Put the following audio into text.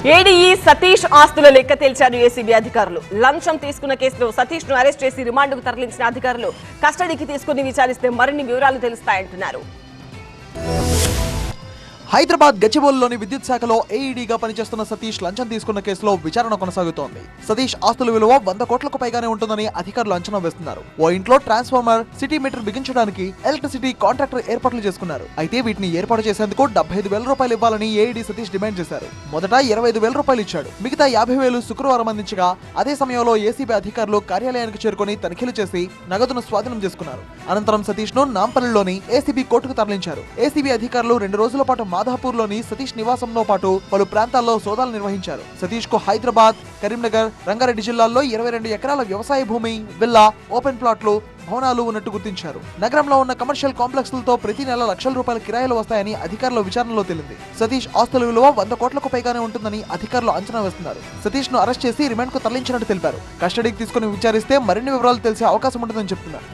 ADE Satish ఆస్తుల లెక్క తేల్చారు ఏసీబీ అధికారులు. లంచం తీసుకున్న కేసులో సతీష్ ను అరెస్ట్ చేసి రిమాండ్కు తరలించిన అధికారులు కస్టడీకి తీసుకుని విచారిస్తే మరిన్ని వివరాలు తెలుస్తాయంటున్నారు. హైదరాబాద్ గచ్చిబౌలిలోని విద్యుత్ శాఖలో ఏఈడీగా పనిచేస్తున్న సతీష్ లంచం తీసుకున్న కేసులో విచారణ కొనసాగుతోంది. సతీష్ ఆస్తుల విలువ 100 కోట్లకు పైగానే ఉంటుందని అధికారులు అంచనా వేస్తున్నారు. ఓ ఇంట్లో ట్రాన్స్ఫార్మర్, సిటీ మీటర్ బిగించడానికి ఎలక్ట్రిసిటీ కాంట్రాక్టర్ ఏర్పాట్లు చేసుకున్నారు. అయితే వీటిని ఏర్పాటు చేసేందుకు 75,000 రూపాయలు ఇవ్వాలని ఏఈడీ సతీష్ డిమాండ్ చేశారు. మొదట 25,000 రూపాయలు ఇచ్చాడు. మిగతా 50,000 శుక్రవారం అందించగా అదే సమయంలో ఏసీబీ అధికారులు కార్యాలయానికి చేరుకుని తనిఖీలు చేసి నగదును స్వాధీనం చేసుకున్నారు. అనంతరం సతీష్ ను నాంపల్లిలోని ఏసీబీ కోర్టుకు తరలించారు. ఏసీబీ అధికారులు 2 రోజుల పాటు మాధాపూర్లోని సతీష్ నివాసంలో పాటు పలు ప్రాంతాల్లో సోదాలు నిర్వహించారు. సతీష్ కు హైదరాబాద్, కరీంనగర్, రంగారెడ్డి జిల్లాల్లో 22 ఎకరాల వ్యవసాయ భూమి, విల్లా, ఓపెన్ ప్లాట్లు, భవనాలు ఉన్నట్టు గుర్తించారు. నగరంలో ఉన్న కమర్షియల్ కాంప్లెక్స్లతో ప్రతి నెల లక్షల రూపాయల కిరాయిలు వస్తాయని అధికారుల విచారణలో తేలింది. సతీష్ ఆస్తుల విలువ 100 కోట్లకు పైగానే ఉంటుందని అధికారులు అంచనా వేస్తున్నారు. సతీష్ ను అరెస్ట్ చేసి రిమాండ్ కు తరలించినట్టు తెలిపారు. కస్టడీకి తీసుకుని విచారిస్తే మరిన్ని వివరాలు తెలిసే అవకాశం ఉంటుందని చెప్తున్నారు.